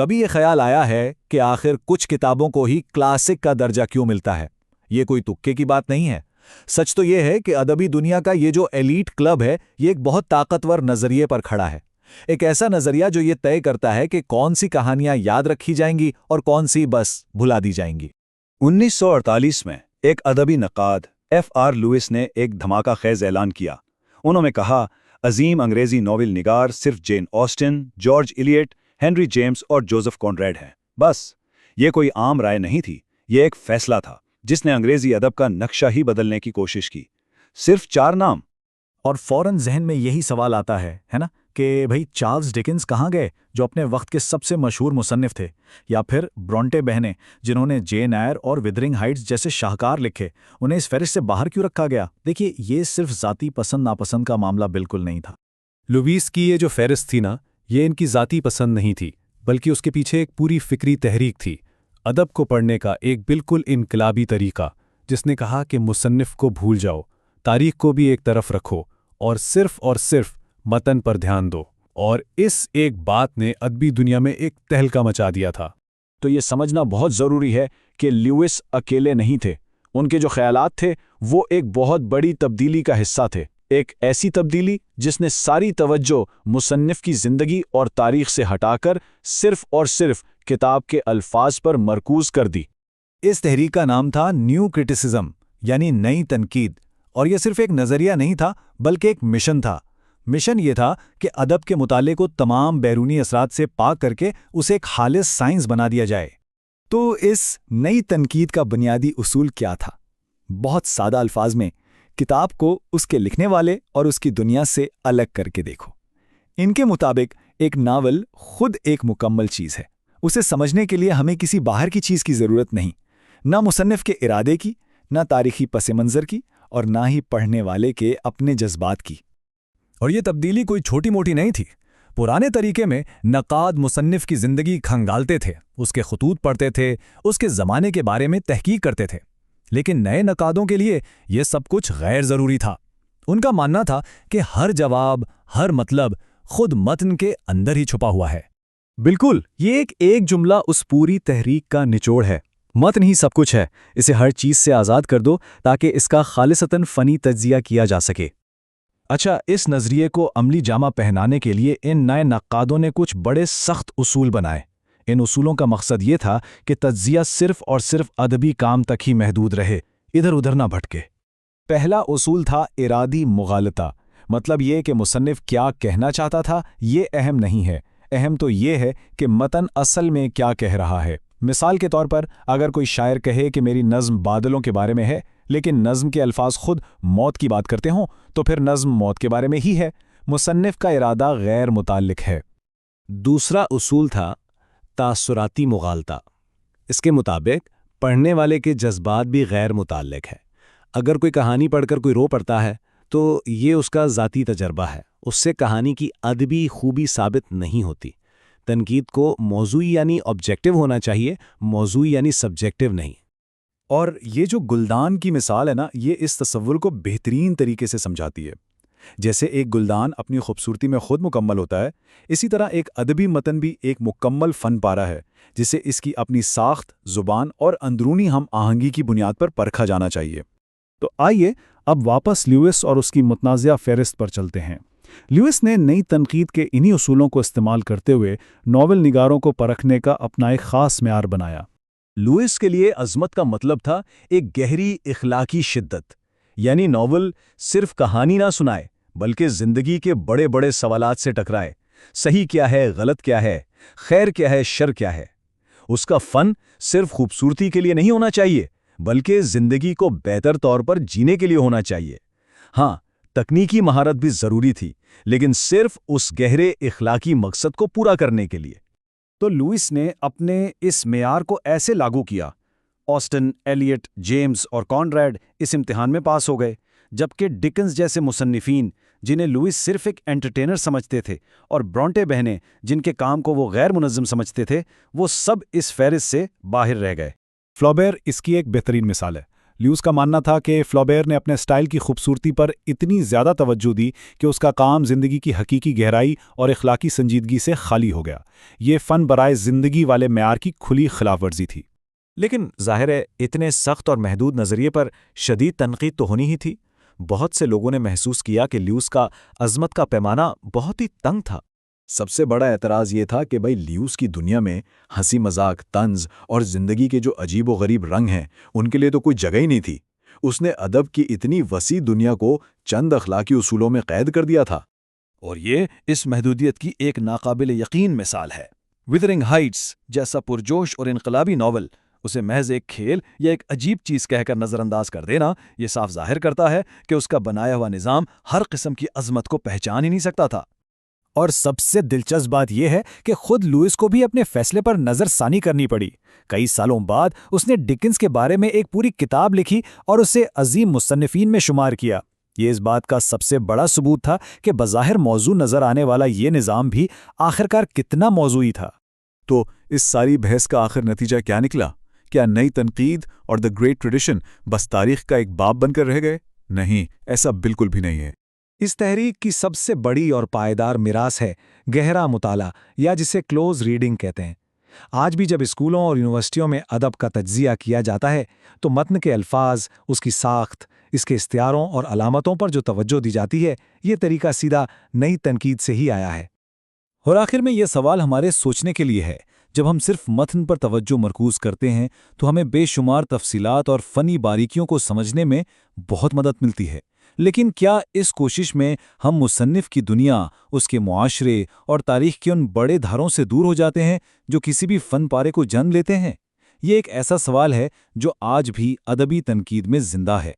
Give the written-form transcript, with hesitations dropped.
کبھی یہ خیال آیا ہے کہ آخر کچھ کتابوں کو ہی کلاسک کا درجہ کیوں ملتا ہے؟ یہ کوئی تکے کی بات نہیں ہے۔ سچ تو یہ ہے کہ ادبی دنیا کا یہ جو ایلیٹ کلب ہے، یہ ایک بہت طاقتور نظریے پر کھڑا ہے۔ ایک ایسا نظریہ جو یہ طے کرتا ہے کہ کون سی کہانیاں یاد رکھی جائیں گی اور کون سی بس بھلا دی جائیں گی۔ 1948 میں ایک ادبی نقاد FR لوئس نے ایک دھماکہ خیز اعلان کیا۔ انہوں نے کہا، عظیم انگریزی ناول نگار صرف Jane Austen, George Eliot, Henry James اور جوزف کونریڈ ہیں۔ بس یہ کوئی عام رائے نہیں تھی، یہ ایک فیصلہ تھا جس نے انگریزی ادب کا نقشہ ہی بدلنے کی کوشش کی۔ صرف 4 نام۔ اور فوراً ذہن میں یہی سوال آتا ہے نا کہ بھئی چارلز ڈکنز کہاں گئے، جو اپنے وقت کے سب سے مشہور مصنف تھے؟ یا پھر برونٹے بہنیں، جنہوں نے جین ایئر اور ویدرنگ ہائٹس جیسے شاہکار لکھے، انہیں اس فہرست سے باہر کیوں رکھا گیا؟ دیکھیے، یہ صرف ذاتی پسند ناپسند کا معاملہ بالکل نہیں تھا۔ لوئیس کی یہ جو فہرست تھی نا، یہ ان کی ذاتی پسند نہیں تھی، بلکہ اس کے پیچھے ایک پوری فکری تحریک تھی، ادب کو پڑھنے کا ایک بالکل انقلابی طریقہ، جس نے کہا کہ مصنف کو بھول جاؤ، تاریخ کو بھی ایک طرف رکھو اور صرف متن پر دھیان دو۔ اور اس ایک بات نے ادبی دنیا میں ایک تہلکہ مچا دیا تھا۔ تو یہ سمجھنا بہت ضروری ہے کہ لیوس اکیلے نہیں تھے۔ ان کے جو خیالات تھے وہ ایک بہت بڑی تبدیلی کا حصہ تھے، ایک ایسی تبدیلی جس نے ساری توجہ مصنف کی زندگی اور تاریخ سے ہٹا کر صرف اور صرف کتاب کے الفاظ پر مرکوز کر دی۔ اس تحریک کا نام تھا نیو کرٹیسزم، یعنی نئی تنقید، اور یہ صرف ایک نظریہ نہیں تھا بلکہ ایک مشن تھا۔ مشن یہ تھا کہ ادب کے مطالعے کو تمام بیرونی اثرات سے پاک کر کے اسے ایک خالص سائنس بنا دیا جائے۔ تو اس نئی تنقید کا بنیادی اصول کیا تھا؟ بہت سادہ الفاظ میں، کتاب کو اس کے لکھنے والے اور اس کی دنیا سے الگ کر کے دیکھو۔ ان کے مطابق ایک ناول خود ایک مکمل چیز ہے۔ اسے سمجھنے کے لیے ہمیں کسی باہر کی چیز کی ضرورت نہیں، نہ مصنف کے ارادے کی، نہ تاریخی پس منظر کی، اور نہ ہی پڑھنے والے کے اپنے جذبات کی۔ اور یہ تبدیلی کوئی چھوٹی موٹی نہیں تھی۔ پرانے طریقے میں نقاد مصنف کی زندگی کھنگالتے تھے، اس کے خطوط پڑھتے تھے، اس کے زمانے کے بارے میں تحقیق کرتے تھے۔ لیکن نئے نقادوں کے لیے یہ سب کچھ غیر ضروری تھا۔ ان کا ماننا تھا کہ ہر جواب، ہر مطلب خود متن کے اندر ہی چھپا ہوا ہے۔ بالکل، یہ ایک جملہ اس پوری تحریک کا نچوڑ ہے۔ متن ہی سب کچھ ہے، اسے ہر چیز سے آزاد کر دو تاکہ اس کا خالصتاً فنی تجزیہ کیا جا سکے۔ اچھا، اس نظریے کو عملی جامہ پہنانے کے لیے ان نئے نقادوں نے کچھ بڑے سخت اصول بنائے۔ ان اصولوں کا مقصد یہ تھا کہ تجزیہ صرف اور صرف ادبی کام تک ہی محدود رہے، ادھر ادھر نہ بھٹکے۔ پہلا اصول تھا ارادی مغالطہ، مطلب یہ کہ مصنف کیا کہنا چاہتا تھا یہ اہم نہیں ہے، اہم تو یہ ہے کہ متن اصل میں کیا کہہ رہا ہے۔ مثال کے طور پر، اگر کوئی شاعر کہے کہ میری نظم بادلوں کے بارے میں ہے، لیکن نظم کے الفاظ خود موت کی بات کرتے ہوں، تو پھر نظم موت کے بارے میں ہی ہے، مصنف کا ارادہ غیر متعلق ہے۔ دوسرا اصول تھا تاثراتی مغالطہ۔ اس کے مطابق پڑھنے والے کے جذبات بھی غیر متعلق ہے۔ اگر کوئی کہانی پڑھ کر کوئی رو پڑتا ہے تو یہ اس کا ذاتی تجربہ ہے، اس سے کہانی کی ادبی خوبی ثابت نہیں ہوتی۔ تنقید کو موضوعی یعنی آبجیکٹو ہونا چاہیے، موضوعی یعنی سبجیکٹو نہیں۔ اور یہ جو گلدان کی مثال ہے نا، یہ اس تصور کو بہترین طریقے سے سمجھاتی ہے۔ جیسے ایک گلدان اپنی خوبصورتی میں خود مکمل ہوتا ہے، اسی طرح ایک ادبی متن بھی ایک مکمل فن پارہ ہے، جسے اس کی اپنی ساخت، زبان اور اندرونی ہم آہنگی کی بنیاد پر پرکھا جانا چاہیے۔ تو آئیے اب واپس لیوس اور اس کی متنازعہ فہرست پر چلتے ہیں۔ لیوس نے نئی تنقید کے انہی اصولوں کو استعمال کرتے ہوئے ناول نگاروں کو پرکھنے کا اپنا ایک خاص معیار بنایا۔ لوئس کے لیے عظمت کا مطلب تھا ایک گہری اخلاقی شدت، یعنی ناول صرف کہانی نہ سنائے بلکہ زندگی کے بڑے بڑے سوالات سے ٹکرائے۔ صحیح کیا ہے، غلط کیا ہے، خیر کیا ہے، شر کیا ہے۔ اس کا فن صرف خوبصورتی کے لیے نہیں ہونا چاہیے بلکہ زندگی کو بہتر طور پر جینے کے لیے ہونا چاہیے۔ ہاں، تکنیکی مہارت بھی ضروری تھی، لیکن صرف اس گہرے اخلاقی مقصد کو پورا کرنے کے لیے۔ تو لوئس نے اپنے اس معیار کو ایسے لاگو کیا۔ آسٹن، ایلیٹ، جیمز اور کونریڈ اس امتحان میں پاس ہو گئے، جبکہ ڈکنز جیسے مصنفین، جنہیں لوئس صرف ایک انٹرٹینر سمجھتے تھے، اور برونٹے بہنیں، جن کے کام کو وہ غیر منظم سمجھتے تھے، وہ سب اس فہرست سے باہر رہ گئے۔ فلابیر اس کی ایک بہترین مثال ہے۔ لیوس کا ماننا تھا کہ فلابیر نے اپنے سٹائل کی خوبصورتی پر اتنی زیادہ توجہ دی کہ اس کا کام زندگی کی حقیقی گہرائی اور اخلاقی سنجیدگی سے خالی ہو گیا۔ یہ فن برائے زندگی والے معیار کی کھلی خلاف ورزی تھی۔ لیکن ظاہر ہے اتنے سخت اور محدود نظریے پر شدید تنقید تو ہونی ہی تھی۔ بہت سے لوگوں نے محسوس کیا کہ لیوس کا عظمت کا پیمانہ بہت ہی تنگ تھا۔ سب سے بڑا اعتراض یہ تھا کہ بھائی لیوس کی دنیا میں ہنسی مذاق، طنز اور زندگی کے جو عجیب و غریب رنگ ہیں ان کے لیے تو کوئی جگہ ہی نہیں تھی۔ اس نے ادب کی اتنی وسیع دنیا کو چند اخلاقی اصولوں میں قید کر دیا تھا۔ اور یہ اس محدودیت کی ایک ناقابل یقین مثال ہے۔ ویدرنگ ہائٹس جیسا پرجوش اور انقلابی ناول اسے محض ایک کھیل یا ایک عجیب چیز کہہ کر نظر انداز کر دینا یہ صاف ظاہر کرتا ہے کہ اس کا بنایا ہوا نظام ہر قسم کی عظمت کو پہچان ہی نہیں سکتا تھا۔ اور سب سے دلچسپ بات یہ ہے کہ خود لوئس کو بھی اپنے فیصلے پر نظر ثانی کرنی پڑی۔ کئی سالوں بعد اس نے ڈکنس کے بارے میں ایک پوری کتاب لکھی اور اسے عظیم مصنفین میں شمار کیا۔ یہ اس بات کا سب سے بڑا ثبوت تھا کہ بظاہر موضوع نظر آنے والا یہ نظام بھی آخرکار کتنا موضوعی تھا۔ تو اس ساری بحث کا آخر نتیجہ کیا نکلا؟ کیا نئی تنقید اور دی گریٹ ٹریڈیشن بس تاریخ کا ایک باب بن کر رہ گئے؟ نہیں، ایسا بالکل بھی نہیں ہے۔ اس تحریک کی سب سے بڑی اور پائیدار میراث ہے گہرا مطالعہ، یا جسے کلوز ریڈنگ کہتے ہیں۔ آج بھی جب اسکولوں اور یونیورسٹیوں میں ادب کا تجزیہ کیا جاتا ہے تو متن کے الفاظ، اس کی ساخت، اس کے استعاروں اور علامتوں پر جو توجہ دی جاتی ہے، یہ طریقہ سیدھا نئی تنقید سے ہی آیا ہے۔ اور آخر میں یہ سوال ہمارے سوچنے کے لیے ہے۔ جب ہم صرف متن پر توجہ مرکوز کرتے ہیں تو ہمیں بے شمار تفصیلات اور فنی باریکیوں کو سمجھنے میں بہت مدد ملتی ہے، لیکن کیا اس کوشش میں ہم مصنف کی دنیا، اس کے معاشرے اور تاریخ کے ان بڑے دھاروں سے دور ہو جاتے ہیں جو کسی بھی فن پارے کو جنم لیتے ہیں؟ یہ ایک ایسا سوال ہے جو آج بھی ادبی تنقید میں زندہ ہے۔